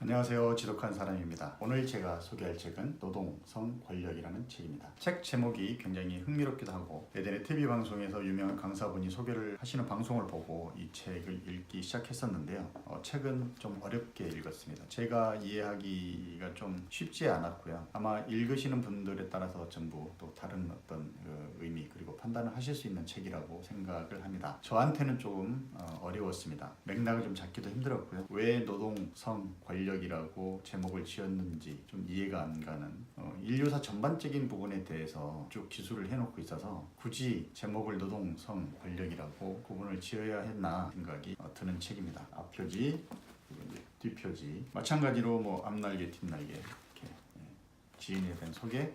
안녕하세요. 지독한 사람입니다. 오늘 제가 소개할 책은 노동, 성, 권력이라는 책입니다. 책 제목이 굉장히 흥미롭기도 하고 예전에 TV 방송에서 유명한 강사분이 소개를 하시는 방송을 보고 이 책을 읽기 시작했었는데요. 책은 좀 어렵게 읽었습니다. 제가 이해하기가 좀 쉽지 않았고요. 아마 읽으시는 분들에 따라서 전부 또 다른 어떤 의미 그리고 판단을 하실 수 있는 책이라고 생각을 합니다. 저한테는 조금 어려웠습니다. 맥락을 좀 잡기도 힘들었고요. 왜 노동, 성, 권력이라고 제목을 지었는지 좀 이해가 안 가는 인류사 전반적인 부분에 대해서 쭉 기술을 해놓고 있어서 굳이 제목을 노동, 성, 권력이라고 구분을 지어야 했나 생각이 드는 책입니다. 앞표지, 그리고 이제 뒷표지 마찬가지로 뭐 앞날개, 뒷날개 이렇게 지인에 대한 소개,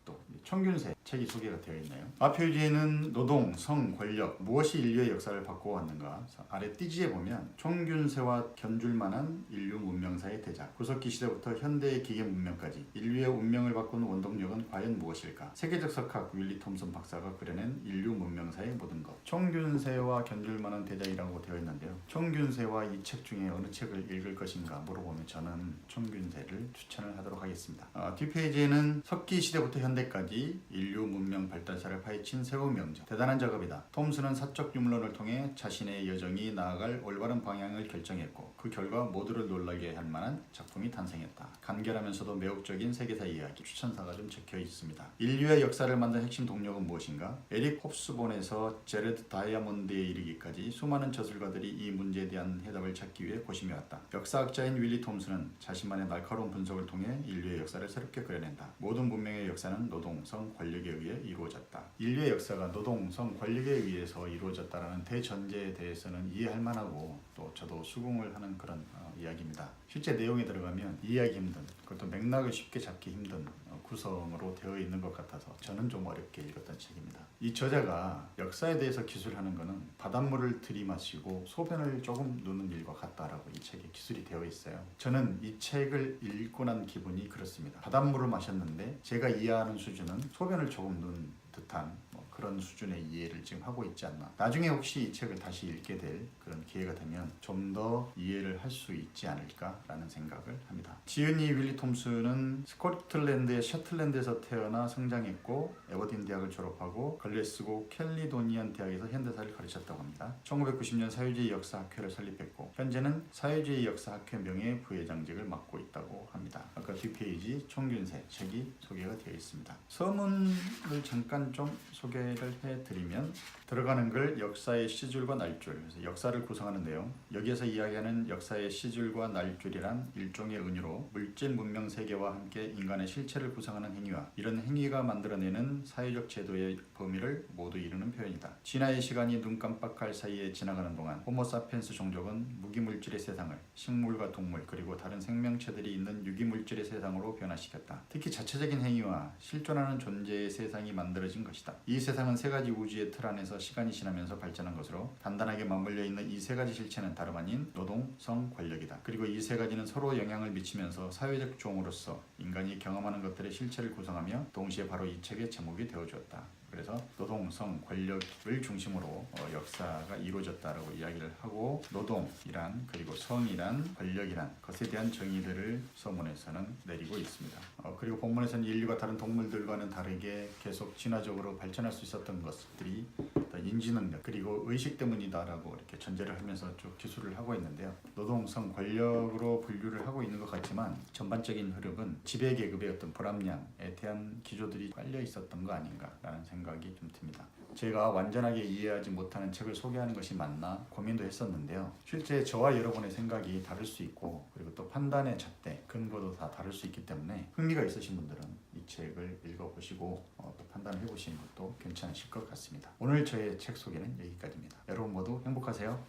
또 청균세 책이 소개가 되어 있나요? 앞표지에는 노동, 성, 권력 무엇이 인류의 역사를 바꿔왔는가 아래 띠지에 보면 청균세와 견줄만한 인류 문명사의 대작 구석기 시대부터 현대의 기계 문명까지 인류의 운명을 바꾸는 원동력은 과연 무엇일까? 세계적 석학 윌리 톰슨 박사가 그려낸 인류 문명사의 모든 것 청균세와 견줄만한 대작이라고 되어 있는데요. 청균세와 이 책 중에 어느 책을 읽을 것인가 물어보면 저는 청균세를 추천을 하도록 하겠습니다. 뒷페이지에는 석기 시대부터 현대까지 인류 문명 발달사를 파헤친 새로운 명작 대단한 작업이다. 톰슨은 사적 유물론을 통해 자신의 여정이 나아갈 올바른 방향을 결정했고 그 결과 모두를 놀라게 할 만한 작품이 탄생했다. 간결하면서도 매혹적인 세계사 이야기 추천사가 좀 적혀 있습니다. 인류의 역사를 만든 핵심 동력은 무엇인가? 에릭 홉스본에서 제레드 다이아몬드에 이르기까지 수많은 저술가들이 이 문제에 대한 해답을 찾기 위해 고심해왔다. 역사학자인 윌리 톰슨은 자신만의 날카로운 분석을 통해 인류의 역사를 새롭게 그려낸다. 모든 문명의 역사는 노동, 성, 권력에 의해 이루어졌다. 인류의 역사가 노동, 성, 권력에 의해서 이루어졌다라는 대전제에 대해서는 이해할 만하고 또 저도 수긍을 하는 그런 이야기입니다. 실제 내용에 들어가면 이해하기 힘든, 그것도 맥락을 쉽게 잡기 힘든 구성으로 되어 있는 것 같아서 저는 좀 어렵게 읽었던 책입니다. 이 저자가 역사에 대해서 기술하는 것은 바닷물을 들이마시고 소변을 조금 누는 일과 같다라고 이 책에 기술이 되어 있어요. 저는 이 책을 읽고 난 기분이 그렇습니다. 바닷물을 마셨는데 제가 이해하는 수준은 소변을 조금 누는 듯한 그런 수준의 이해를 지금 하고 있지 않나. 나중에 혹시 이 책을 다시 읽게 될 그런 기회가 되면 좀 더 이해를 할 수 있지 않을까라는 생각을 합니다. 지은이 윌리 톰슨은 스코틀랜드의 셔틀랜드에서 태어나 성장했고 에버딘 대학을 졸업하고 글래스고 캘리도니안 대학에서 현대사를 가르쳤다고 합니다. 1990년 사회주의 역사학회를 설립했고 현재는 사회주의 역사학회 명예 부회장직을 맡고 있다고 합니다. 아까 뒷페이지 청균세 책이 소개가 되어 있습니다. 서문을 잠깐 좀 소개를 해드리면 들어가는 글 역사의 시줄과 날줄, 그래서 역사를 구성하는 내용, 여기에서 이야기하는 역사의 시줄과 날줄이란 일종의 은유로 물질 문명 세계와 함께 인간의 실체를 구성하는 행위와 이런 행위가 만들어내는 사회적 제도의 범위를 모두 이루는 표현이다. 진화의 시간이 눈 깜빡할 사이에 지나가는 동안 호모사피엔스 종족은 무기물질의 세상을 식물과 동물 그리고 다른 생명체들이 있는 유기물질의 세상으로 변화시켰다. 특히 자체적인 행위와 실존하는 존재의 세상이 만들어진 것이다. 이 세상은 세 가지 우주의 틀 안에서 시간이 지나면서 발전한 것으로 단단하게 맞물려 있는 이 세 가지 실체는 다름 아닌 노동, 성, 권력이다. 그리고 이 세 가지는 서로 영향을 미치면서 사회적 종으로서 인간이 경험하는 것들의 실체를 구성하며 동시에 바로 이 책의 제목이 되어주었다. 그래서 노동, 성, 권력을 중심으로 역사가 이루어졌다라고 이야기를 하고 노동이란 그리고 성이란 권력이란 것에 대한 정의들을 서문에서는 내리고 있습니다. 그리고 본문에서는 인류가 다른 동물들과는 다르게 계속 진화적으로 발전할 수 있었던 것들이 인지능력 그리고 의식 때문이다라고 이렇게 전제를 하면서 쭉 기술을 하고 있는데요. 노동, 성, 권력으로 분류를 하고 있는 것 같지만 전반적인 흐름은 지배계급의 어떤 불합리함에 대한 기조들이 깔려 있었던 거 아닌가라는 생각이 좀 듭니다. 제가 완전하게 이해하지 못하는 책을 소개하는 것이 맞나 고민도 했었는데요. 실제 저와 여러분의 생각이 다를 수 있고 그리고 또 판단의 잣대, 근거도 다 다를 수 있기 때문에 흥미가 있으신 분들은 이 책을 읽어보시고 또 판단을 해보시는 것도 괜찮으실 것 같습니다. 오늘 저의 책 소개는 여기까지입니다. 여러분 모두 행복하세요.